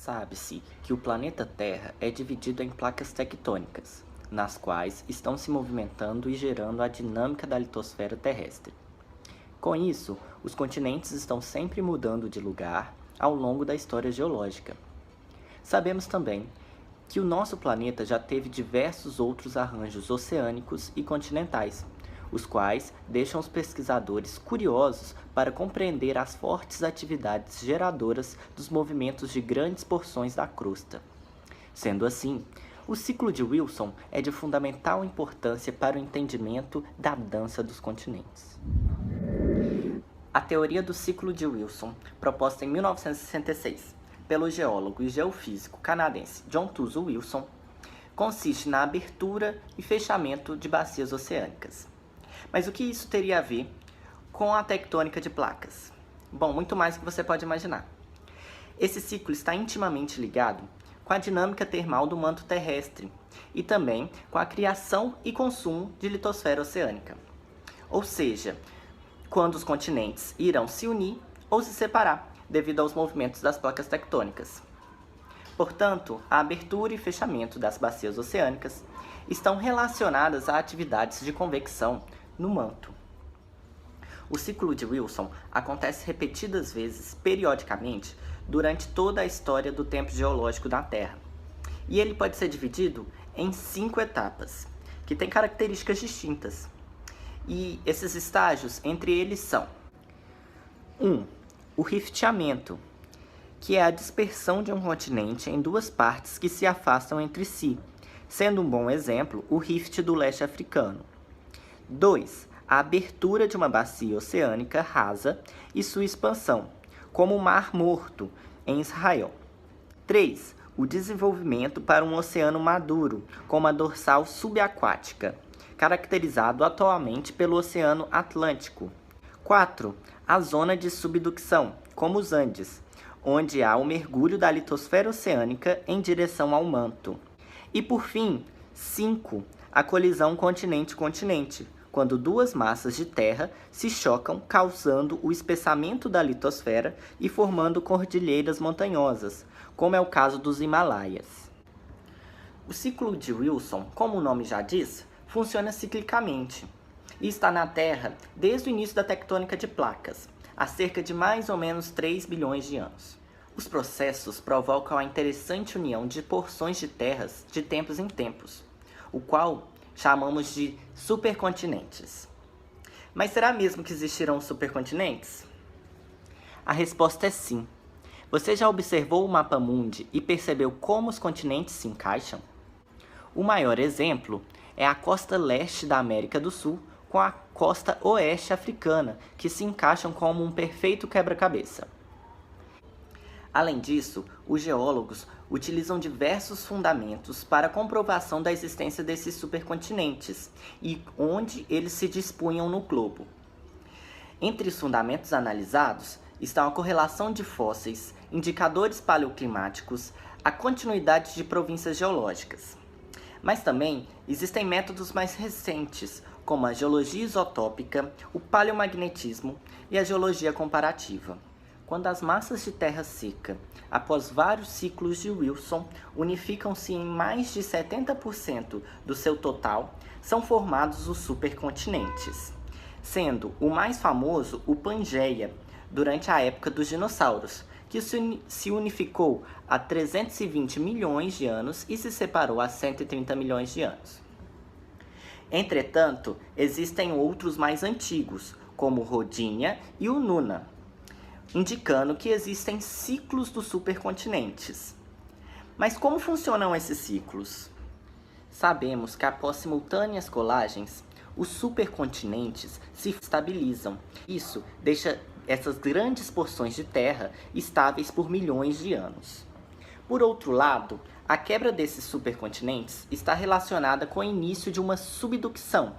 Sabe-se que o planeta Terra é dividido em placas tectônicas, nas quais estão se movimentando e gerando a dinâmica da litosfera terrestre. Com isso, os continentes estão sempre mudando de lugar ao longo da história geológica. Sabemos também que o nosso planeta já teve diversos outros arranjos oceânicos e continentais, os quais deixam os pesquisadores curiosos para compreender as fortes atividades geradoras dos movimentos de grandes porções da crosta. Sendo assim, o ciclo de Wilson é de fundamental importância para o entendimento da dança dos continentes. A teoria do ciclo de Wilson, proposta em 1966 pelo geólogo e geofísico canadense John Tuzo Wilson, consiste na abertura e fechamento de bacias oceânicas. Mas o que isso teria a ver com a tectônica de placas? Bom, muito mais do que você pode imaginar. Esse ciclo está intimamente ligado com a dinâmica termal do manto terrestre e também com a criação e consumo de litosfera oceânica. Ou seja, quando os continentes irão se unir ou se separar devido aos movimentos das placas tectônicas. Portanto, a abertura e fechamento das bacias oceânicas estão relacionadas a atividades de convecção no manto. O ciclo de Wilson acontece repetidas vezes, periodicamente, durante toda a história do tempo geológico da Terra. E ele pode ser dividido em 5 etapas, que têm características distintas. E esses estágios, entre eles são: 1. O rifteamento, que é a dispersão de um continente em duas partes que se afastam entre si, sendo um bom exemplo o rift do leste africano. 2. A abertura de uma bacia oceânica rasa e sua expansão, como o Mar Morto, em Israel. 3. O desenvolvimento para um oceano maduro, como a dorsal subaquática, caracterizado atualmente pelo Oceano Atlântico. 4. A zona de subducção, como os Andes, onde há o mergulho da litosfera oceânica em direção ao manto. E por fim, 5. A colisão continente-continente, quando duas massas de terra se chocam, causando o espessamento da litosfera e formando cordilheiras montanhosas, como é o caso dos Himalaias. O ciclo de Wilson, como o nome já diz, funciona ciclicamente e está na Terra desde o início da tectônica de placas, há cerca de mais ou menos 3 bilhões de anos. Os processos provocam a interessante união de porções de terras de tempos em tempos, o qual chamamos de supercontinentes. Mas será mesmo que existirão supercontinentes? A resposta é sim. Você já observou o mapa mundi e percebeu como os continentes se encaixam? O maior exemplo é a costa leste da América do Sul com a costa oeste africana, que se encaixam como um perfeito quebra-cabeça. Além disso, os geólogos utilizam diversos fundamentos para a comprovação da existência desses supercontinentes e onde eles se dispunham no globo. Entre os fundamentos analisados estão a correlação de fósseis, indicadores paleoclimáticos, a continuidade de províncias geológicas. Mas também existem métodos mais recentes, como a geologia isotópica, o paleomagnetismo e a geologia comparativa. Quando as massas de terra seca, após vários ciclos de Wilson, unificam-se em mais de 70% do seu total, são formados os supercontinentes, sendo o mais famoso o Pangeia, durante a época dos dinossauros, que se unificou há 320 milhões de anos e se separou há 130 milhões de anos. Entretanto, existem outros mais antigos, como o Rodinia e o Nuna, indicando que existem ciclos dos supercontinentes. Mas como funcionam esses ciclos? Sabemos que após simultâneas colagens, os supercontinentes se estabilizam. Isso deixa essas grandes porções de terra estáveis por milhões de anos. Por outro lado, a quebra desses supercontinentes está relacionada com o início de uma subducção,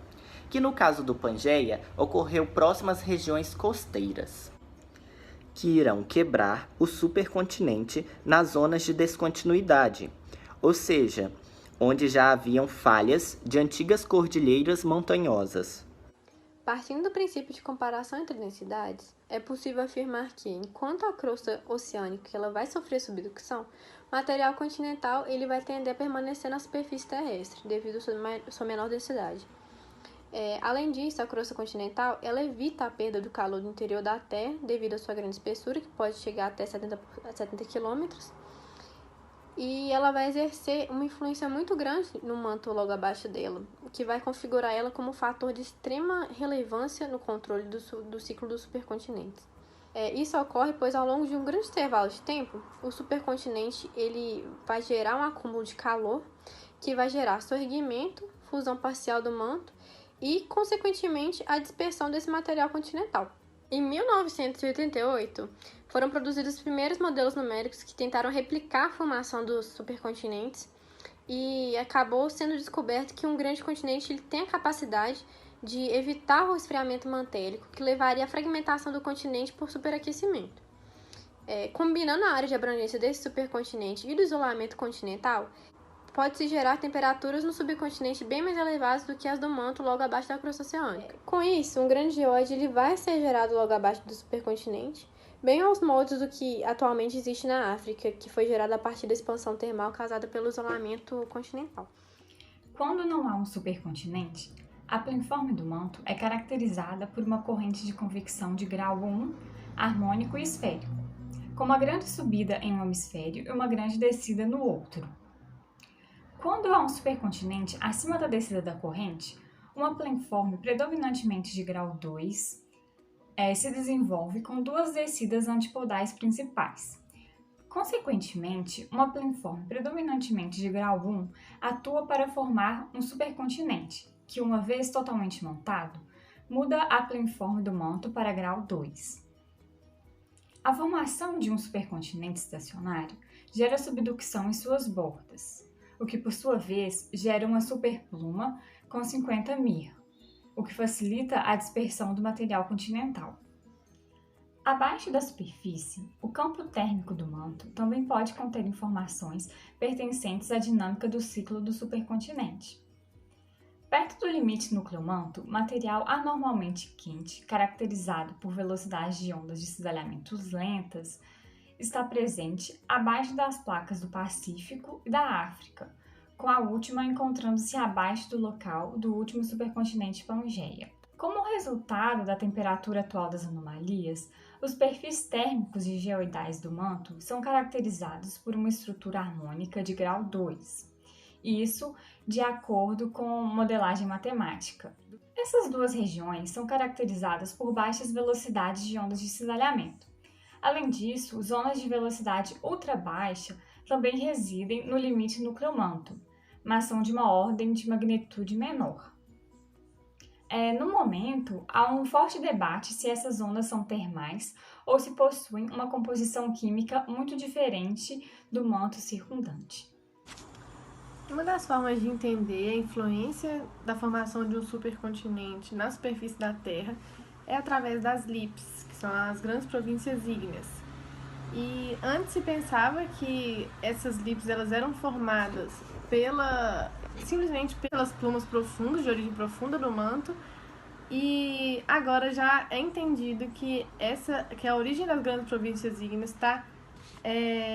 que no caso do Pangeia ocorreu próximo às regiões costeiras, que irão quebrar o supercontinente nas zonas de descontinuidade, ou seja, onde já haviam falhas de antigas cordilheiras montanhosas. Partindo do princípio de comparação entre densidades, é possível afirmar que, enquanto a crosta oceânica ela vai sofrer subducção, o material continental ele vai tender a permanecer na superfície terrestre, devido à sua menor densidade. Além disso, a crosta continental ela evita a perda do calor do interior da Terra, devido à sua grande espessura, que pode chegar até 70 km, e ela vai exercer uma influência muito grande no manto logo abaixo dela, o que vai configurar ela como um fator de extrema relevância no controle do ciclo dos supercontinentes. Isso ocorre pois ao longo de um grande intervalo de tempo, o supercontinente ele vai gerar um acúmulo de calor, que vai gerar soerguimento, fusão parcial do manto e, consequentemente, a dispersão desse material continental. Em 1988, foram produzidos os primeiros modelos numéricos que tentaram replicar a formação dos supercontinentes e acabou sendo descoberto que um grande continente ele tem a capacidade de evitar o esfriamento mantélico, que levaria à fragmentação do continente por superaquecimento. Combinando a área de abrangência desse supercontinente e do isolamento continental, pode-se gerar temperaturas no subcontinente bem mais elevadas do que as do manto logo abaixo da crosta oceânica. Com isso, um grande geóide ele vai ser gerado logo abaixo do supercontinente, bem aos moldes do que atualmente existe na África, que foi gerado a partir da expansão termal causada pelo isolamento continental. Quando não há um supercontinente, a planiforme do manto é caracterizada por uma corrente de convecção de grau 1, harmônico e esférico, com uma grande subida em um hemisfério e uma grande descida no outro. Quando há um supercontinente acima da descida da corrente, uma planiforme predominantemente de grau 2 se desenvolve com duas descidas antipodais principais. Consequentemente, uma planiforme predominantemente de grau 1 atua para formar um supercontinente, que, uma vez totalmente montado, muda a planiforme do manto para grau 2. A formação de um supercontinente estacionário gera subducção em suas bordas, o que, por sua vez, gera uma superpluma com 50 mir, o que facilita a dispersão do material continental. Abaixo da superfície, o campo térmico do manto também pode conter informações pertencentes à dinâmica do ciclo do supercontinente. Perto do limite núcleo-manto, material anormalmente quente, caracterizado por velocidades de ondas de cisalhamentos lentas, está presente abaixo das placas do Pacífico e da África, com a última encontrando-se abaixo do local do último supercontinente Pangeia. Como resultado da temperatura atual das anomalias, os perfis térmicos e geoidais do manto são caracterizados por uma estrutura harmônica de grau 2, isso de acordo com modelagem matemática. Essas duas regiões são caracterizadas por baixas velocidades de ondas de cisalhamento. Além disso, zonas de velocidade ultra baixa também residem no limite núcleo-manto, mas são de uma ordem de magnitude menor. No momento, há um forte debate se essas ondas são termais ou se possuem uma composição química muito diferente do manto circundante. Uma das formas de entender a influência da formação de um supercontinente na superfície da Terra é através das LIPs, que são as grandes províncias ígneas. E antes se pensava que essas LIPs elas eram formadas simplesmente pelas plumas profundas, de origem profunda do manto, e agora já é entendido que a origem das grandes províncias ígneas está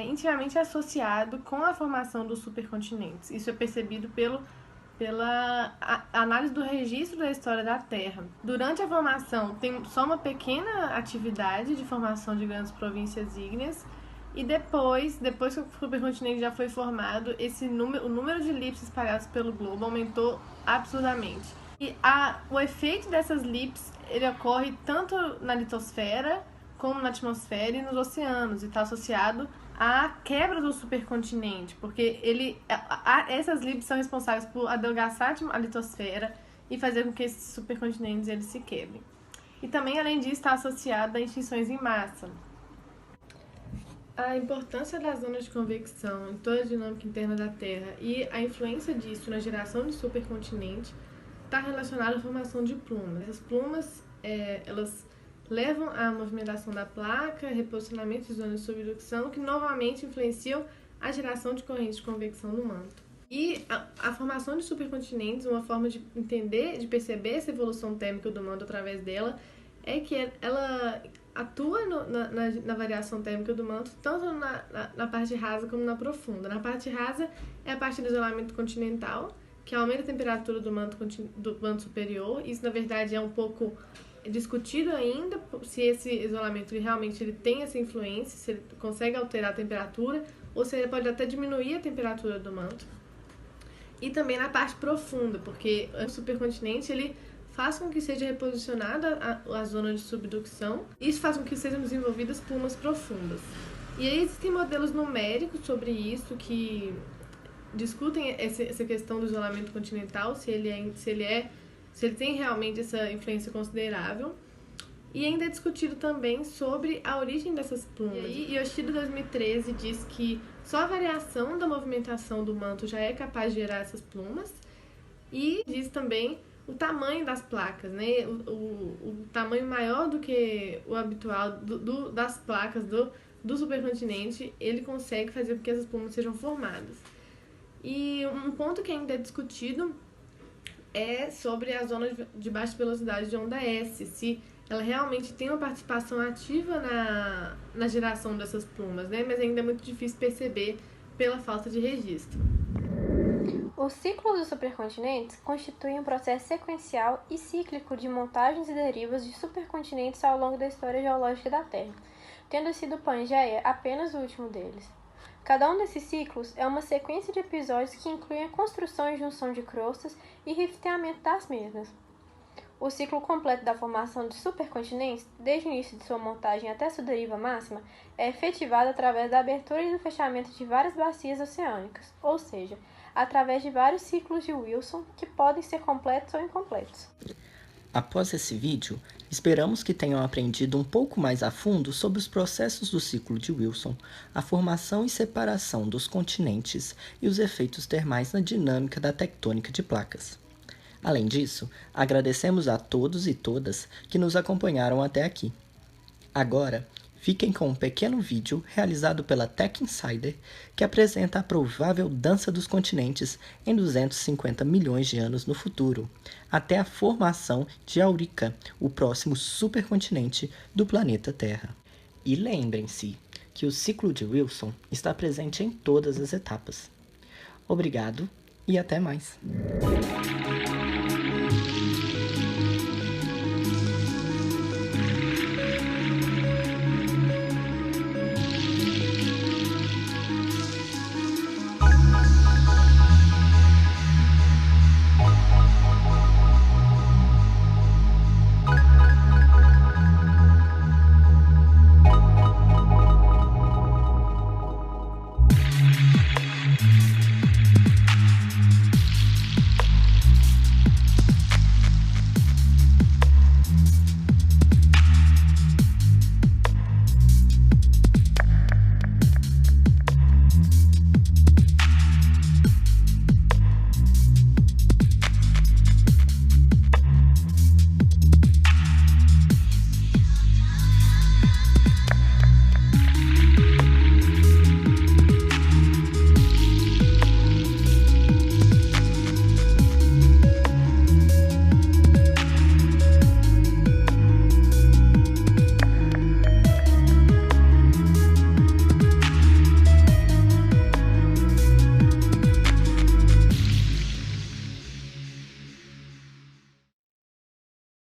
intimamente associado com a formação dos supercontinentes. Isso é percebido pela análise do registro da história da Terra. Durante a formação, tem só uma pequena atividade de formação de grandes províncias ígneas, e depois que o supercontinente já foi formado, o número de elipses espalhados pelo globo aumentou absurdamente. E o efeito dessas elipses ele ocorre tanto na litosfera como na atmosfera e nos oceanos, e está associado à quebra do supercontinente, porque essas elipses são responsáveis por adelgaçar a litosfera e fazer com que esses supercontinentes eles se quebrem. E também, além disso, está associado a extinções em massa. A importância das zonas de convecção em toda a dinâmica interna da Terra e a influência disso na geração de supercontinente está relacionada à formação de plumas. Essas plumas, elas levam à movimentação da placa, reposicionamento de zonas de subducção, que novamente influenciam a geração de correntes de convecção no manto. E a formação de supercontinentes, uma forma de entender, de perceber essa evolução térmica do manto através dela, é que ela atua na variação térmica do manto, tanto na parte rasa como na profunda. Na parte rasa é a parte do isolamento continental, que aumenta a temperatura do manto superior. Isso, na verdade, é um pouco discutido ainda, se esse isolamento realmente ele tem essa influência, se ele consegue alterar a temperatura, ou se ele pode até diminuir a temperatura do manto. E também na parte profunda, porque o supercontinente ele faz com que seja reposicionada a zona de subducção. Isso faz com que sejam desenvolvidas plumas profundas. E aí existem modelos numéricos sobre isso que discutem essa questão do isolamento continental, se ele tem realmente essa influência considerável. E ainda é discutido também sobre a origem dessas plumas. E Yoshida, 2013, diz que só a variação da movimentação do manto já é capaz de gerar essas plumas. E diz também o tamanho das placas, né? O tamanho maior do que o habitual das placas do supercontinente, ele consegue fazer com que essas plumas sejam formadas. E um ponto que ainda é discutido é sobre a zona de baixa velocidade de onda S, se ela realmente tem uma participação ativa na geração dessas plumas, né? Mas ainda é muito difícil perceber pela falta de registro. Os ciclos dos supercontinentes constituem um processo sequencial e cíclico de montagens e derivas de supercontinentes ao longo da história geológica da Terra, tendo sido o Pangeia apenas o último deles. Cada um desses ciclos é uma sequência de episódios que incluem a construção e junção de crostas e rifteamento das mesmas. O ciclo completo da formação de supercontinentes, desde o início de sua montagem até sua deriva máxima, é efetivado através da abertura e do fechamento de várias bacias oceânicas, ou seja, através de vários ciclos de Wilson que podem ser completos ou incompletos. Após esse vídeo, esperamos que tenham aprendido um pouco mais a fundo sobre os processos do ciclo de Wilson, a formação e separação dos continentes e os efeitos termais na dinâmica da tectônica de placas. Além disso, agradecemos a todos e todas que nos acompanharam até aqui. Agora, fiquem com um pequeno vídeo realizado pela Tech Insider que apresenta a provável dança dos continentes em 250 milhões de anos no futuro, até a formação de Aurica, o próximo supercontinente do planeta Terra. E lembrem-se que o ciclo de Wilson está presente em todas as etapas. Obrigado e até mais!